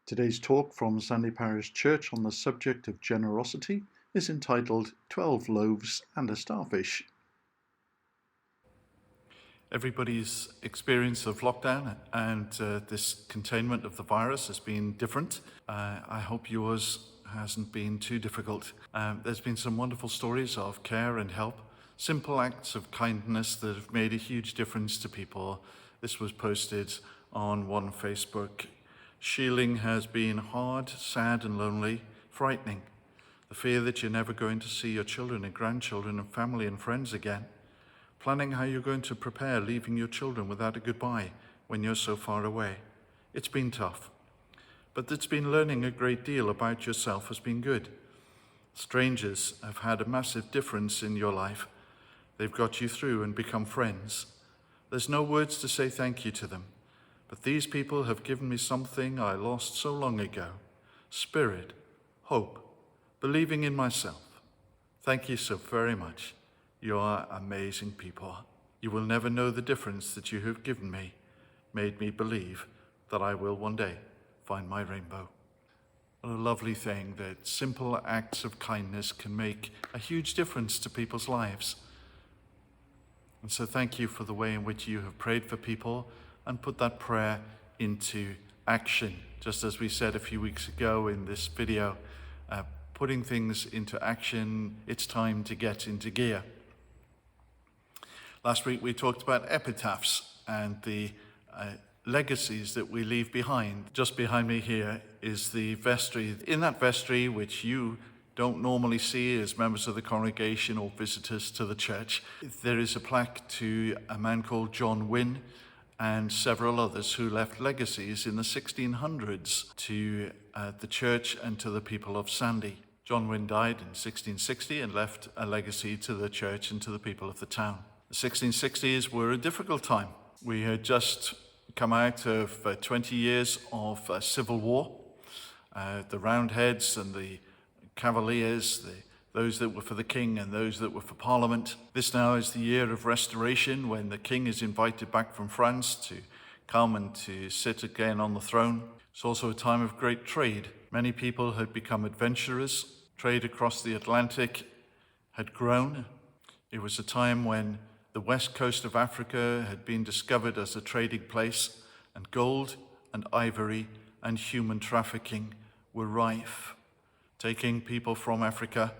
Today's talk from Sandy Parish Church on the subject of generosity is entitled 12 Loaves and a Starfish. Everybody's experience of lockdown and this containment of the virus has been different. I hope yours hasn't been too difficult. There's been some wonderful stories of care and help, simple acts of kindness that have made a huge difference to people. This was posted on one Facebook. Shielding has been hard, sad and lonely, frightening. The fear that you're never going to see your children and grandchildren and family and friends again. Planning how you're going to prepare leaving your children without a goodbye when you're so far away. It's been tough. But it's been learning a great deal about yourself has been good. Strangers have had a massive difference in your life. They've got you through and become friends. There's no words to say thank you to them. But these people have given me something I lost so long ago. Spirit, hope, believing in myself. Thank you so very much. You are amazing people. You will never know the difference that you have given me, made me believe that I will one day find my rainbow. What a lovely thing that simple acts of kindness can make a huge difference to people's lives. And so thank you for the way in which you have prayed for people and put that prayer into action. Just as we said a few weeks ago in this video, putting things into action, it's time to get into gear. Last week we talked about epitaphs and the legacies that we leave behind. Just behind me here is the vestry. In that vestry, which you don't normally see as members of the congregation or visitors to the church, there is a plaque to a man called John Wynne and several others who left legacies in the 1600s to the church and to the people of Sandy. John Wynne died in 1660 and left a legacy to the church and to the people of the town. The 1660s were a difficult time. We had just come out of 20 years of civil war. The Roundheads and the Cavaliers, those that were for the king and those that were for Parliament. This now is the year of restoration when the king is invited back from France to come and to sit again on the throne. It's also a time of great trade. Many people had become adventurers. Trade across the Atlantic had grown. It was a time when the west coast of Africa had been discovered as a trading place, and gold and ivory and human trafficking were rife, taking people from Africa,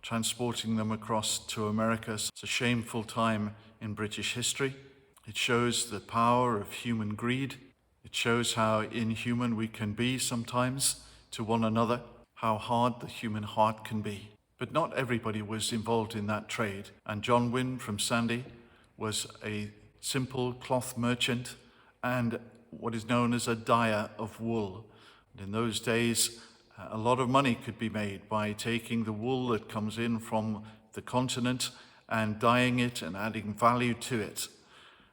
transporting them across to America. It's a shameful time in British history. It shows the power of human greed. It shows how inhuman we can be sometimes to one another, how hard the human heart can be. But not everybody was involved in that trade. And John Wynne from Sandy was a simple cloth merchant and what is known as a dyer of wool. And in those days, a lot of money could be made by taking the wool that comes in from the continent and dyeing it and adding value to it.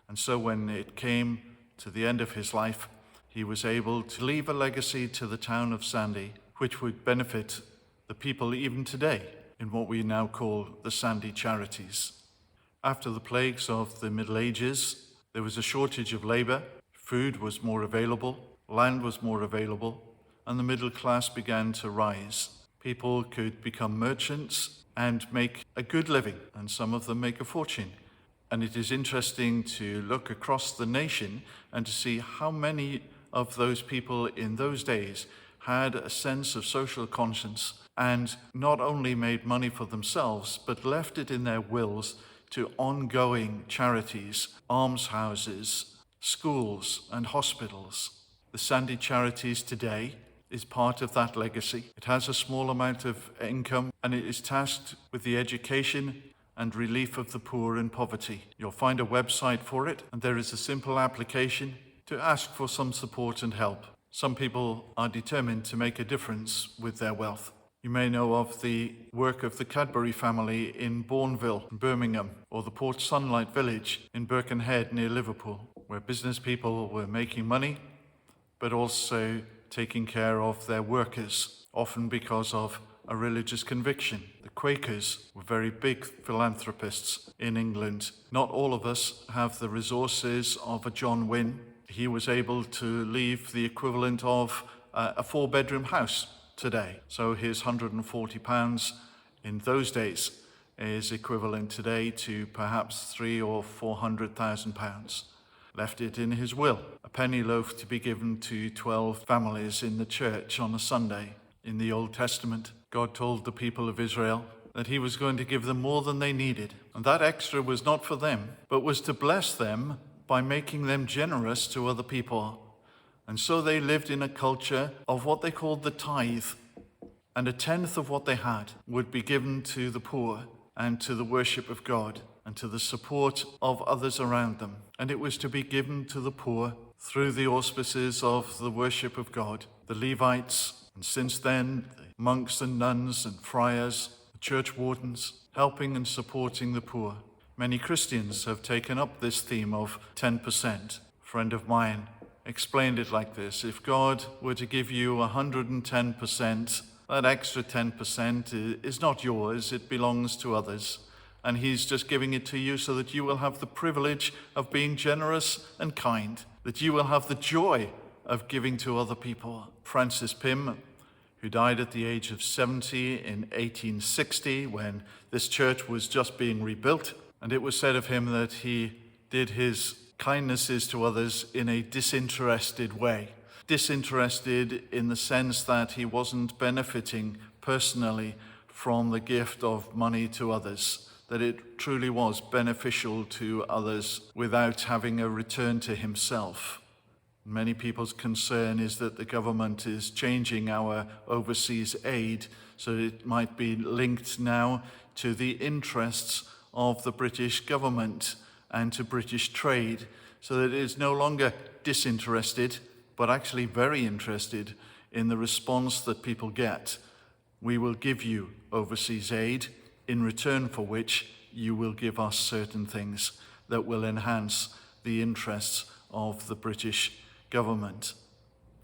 And so when it came to the end of his life, he was able to leave a legacy to the town of Sandy, which would benefit the people even today in what we now call the Sandy Charities. After the plagues of the Middle Ages, there was a shortage of labor, food was more available, land was more available, and the middle class began to rise. People could become merchants and make a good living, and some of them make a fortune. And it is interesting to look across the nation and to see how many of those people in those days had a sense of social conscience and not only made money for themselves, but left it in their wills to ongoing charities, almshouses, schools, and hospitals. The Sandy Charities today is part of that legacy. It has a small amount of income and it is tasked with the education and relief of the poor and poverty. You'll find a website for it, and there is a simple application to ask for some support and help. Some people are determined to make a difference with their wealth. You may know of the work of the Cadbury family in Bourneville, Birmingham, or the Port Sunlight Village in Birkenhead near Liverpool, where business people were making money, but also taking care of their workers, often because of a religious conviction. The Quakers were very big philanthropists in England. Not all of us have the resources of a John Wynne. He was able to leave the equivalent of a 4-bedroom house today. So his £140 in those days is equivalent today to perhaps £300,000 or £400,000. Left it in his will, a penny loaf to be given to 12 families in the church on a Sunday. In the Old Testament, God told the people of Israel that he was going to give them more than they needed. And that extra was not for them, but was to bless them by making them generous to other people. And so they lived in a culture of what they called the tithe. And 1/10 of what they had would be given to the poor and to the worship of God and to the support of others around them. And it was to be given to the poor through the auspices of the worship of God, the Levites, and since then, the monks and nuns and friars, the church wardens, helping and supporting the poor. Many Christians have taken up this theme of 10%. A friend of mine explained it like this: if God were to give you 110%, that extra 10% is not yours, it belongs to others. And he's just giving it to you so that you will have the privilege of being generous and kind, that you will have the joy of giving to other people. Francis Pym, who died at the age of 70 in 1860 when this church was just being rebuilt, and it was said of him that he did his kindnesses to others in a disinterested way. Disinterested in the sense that he wasn't benefiting personally from the gift of money to others, that it truly was beneficial to others without having a return to himself. Many people's concern is that the government is changing our overseas aid so it might be linked now to the interests of the British government and to British trade, so that it is no longer disinterested, but actually very interested in the response that people get. We will give you overseas aid, in return for which you will give us certain things that will enhance the interests of the British government.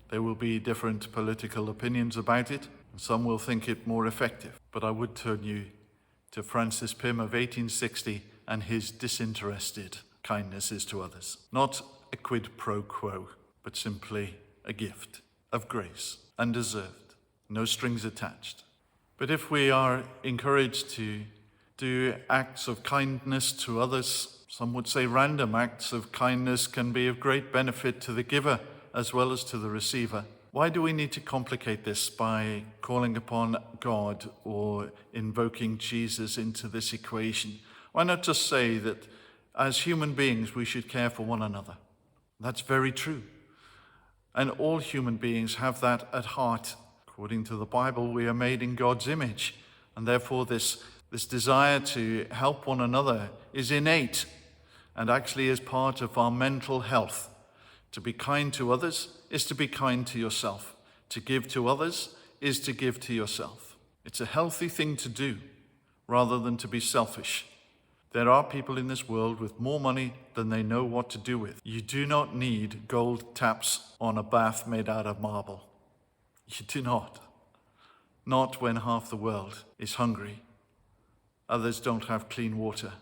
There will be different political opinions about it, and some will think it more effective. But I would turn you to Francis Pym of 1860 and his disinterested kindnesses to others. Not a quid pro quo, but simply a gift of grace, undeserved, no strings attached. But if we are encouraged to do acts of kindness to others, some would say random acts of kindness can be of great benefit to the giver as well as to the receiver. Why do we need to complicate this by calling upon God or invoking Jesus into this equation? Why not just say that as human beings we should care for one another? That's very true. And all human beings have that at heart. According to the Bible, we are made in God's image, and therefore this desire to help one another is innate and actually is part of our mental health. To be kind to others is to be kind to yourself. To give to others is to give to yourself. It's a healthy thing to do rather than to be selfish. There are people in this world with more money than they know what to do with. You do not need gold taps on a bath made out of marble. You do not. Not when half the world is hungry. Others don't have clean water.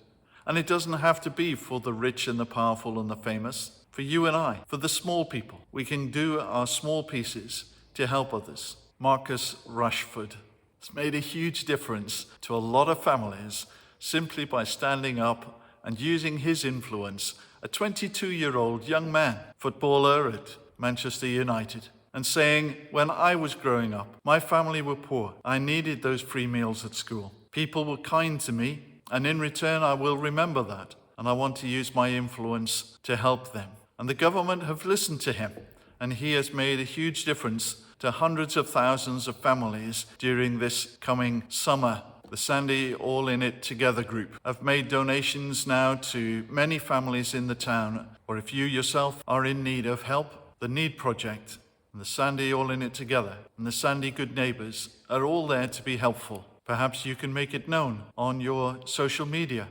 And it doesn't have to be for the rich and the powerful and the famous. For you and I, for the small people, we can do our small pieces to help others. Marcus Rashford has made a huge difference to a lot of families simply by standing up and using his influence, a 22-year-old young man, footballer at Manchester United, and saying, when I was growing up, my family were poor. I needed those free meals at school. People were kind to me, and in return I will remember that, and I want to use my influence to help them. And the government have listened to him, and he has made a huge difference to hundreds of thousands of families during this coming summer. The Sandy All In It Together group have made donations now to many families in the town, or if you yourself are in need of help, the Need Project, and the Sandy All In It Together, and the Sandy Good Neighbours are all there to be helpful. Perhaps you can make it known on your social media.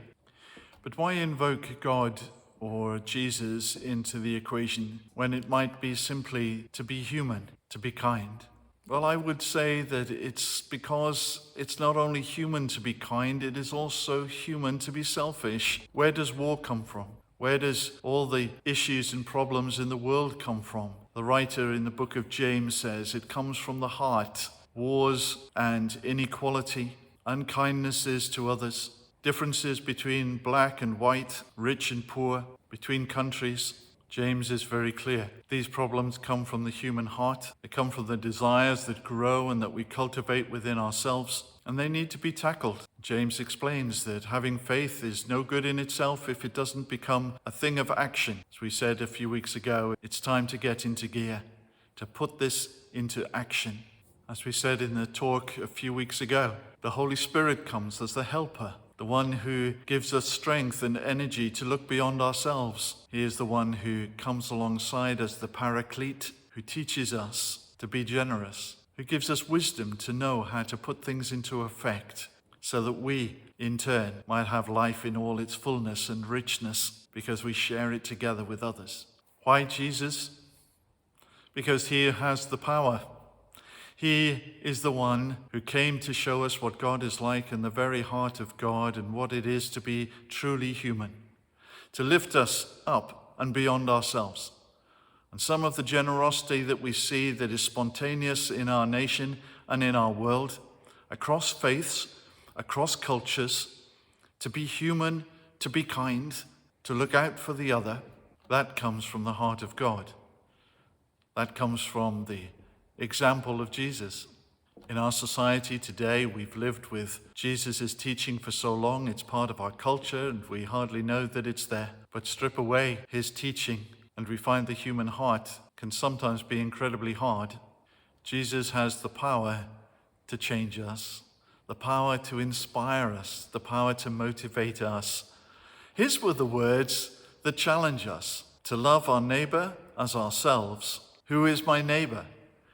But why invoke God or Jesus into the equation when it might be simply to be human, to be kind? Well, I would say that it's because it's not only human to be kind, it is also human to be selfish. Where does war come from? Where does all the issues and problems in the world come from? The writer in the book of James says it comes from the heart. Wars and inequality, unkindnesses to others, differences between black and white, rich and poor, between countries. James is very clear. These problems come from the human heart. They come from the desires that grow and that we cultivate within ourselves, and they need to be tackled. James explains that having faith is no good in itself if it doesn't become a thing of action. As we said a few weeks ago, it's time to get into gear, to put this into action. As we said in the talk a few weeks ago, the Holy Spirit comes as the helper, the one who gives us strength and energy to look beyond ourselves. He is the one who comes alongside as the paraclete, who teaches us to be generous, who gives us wisdom to know how to put things into effect so that we, in turn, might have life in all its fullness and richness because we share it together with others. Why Jesus? Because he has the power. He is the one who came to show us what God is like in the very heart of God and what it is to be truly human, to lift us up and beyond ourselves. And some of the generosity that we see that is spontaneous in our nation and in our world, across faiths, across cultures, to be human, to be kind, to look out for the other, that comes from the heart of God. That comes from the example of Jesus. In our society today, we've lived with Jesus' teaching for so long, it's part of our culture and we hardly know that it's there. But strip away his teaching and we find the human heart can sometimes be incredibly hard. Jesus has the power to change us, the power to inspire us, the power to motivate us. His were the words that challenge us to love our neighbor as ourselves. Who is my neighbor?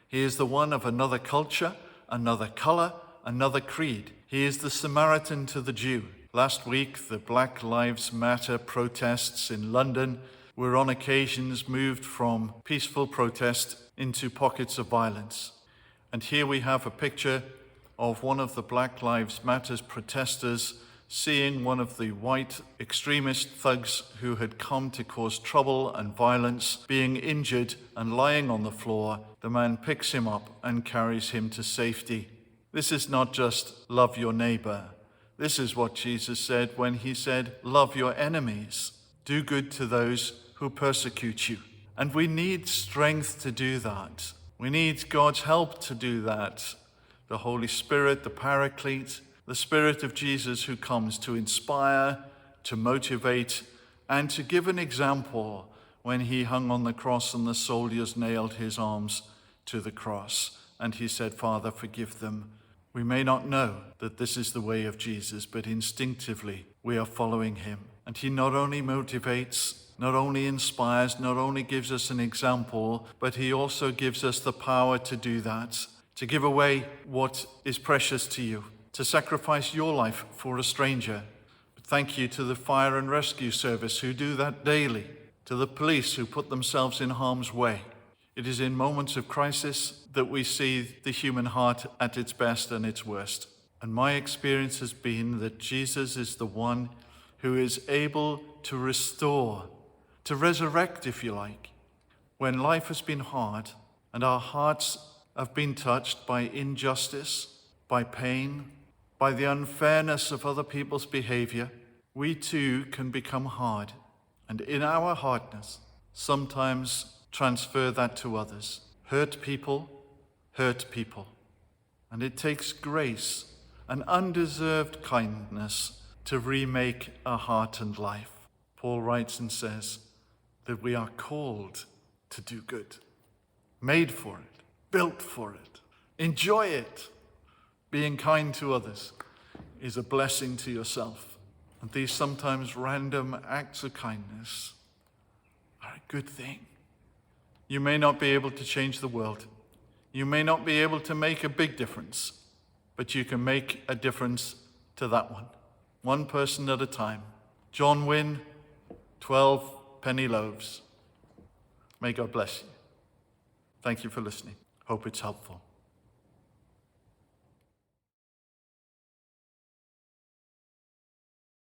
He is the one of another culture, another color, another creed. He is the Samaritan to the Jew. Last week, the Black Lives Matter protests in London were on occasions moved from peaceful protest into pockets of violence. And here we have a picture of one of the Black Lives Matter protesters seeing one of the white extremist thugs who had come to cause trouble and violence being injured and lying on the floor. The man picks him up and carries him to safety. This is not just love your neighbor. This is what Jesus said when he said, love your enemies. Do good to those who persecute you. And we need strength to do that. We need God's help to do that. The Holy Spirit, the Paraclete, the Spirit of Jesus who comes to inspire, to motivate, and to give an example when he hung on the cross and the soldiers nailed his arms to the cross. And he said, Father, forgive them. We may not know that this is the way of Jesus, but instinctively we are following him. And he not only motivates, not only inspires, not only gives us an example, but he also gives us the power to do that, to give away what is precious to you, to sacrifice your life for a stranger. But thank you to the fire and rescue service who do that daily, to the police who put themselves in harm's way. It is in moments of crisis that we see the human heart at its best and its worst. And my experience has been that Jesus is the one who is able to restore, to resurrect, if you like, when life has been hard and our hearts have been touched by injustice, by pain, by the unfairness of other people's behavior. We too can become hard, and in our hardness, sometimes transfer that to others. Hurt people, and it takes grace and undeserved kindness to remake our heart and life. Paul writes and says that we are called to do good, made for it, built for it, enjoy it. Being kind to others is a blessing to yourself. And these sometimes random acts of kindness are a good thing. You may not be able to change the world. You may not be able to make a big difference, but you can make a difference to that one person at a time. John Wynne, 12 penny loaves. May God bless you. Thank you for listening. Hope it's helpful.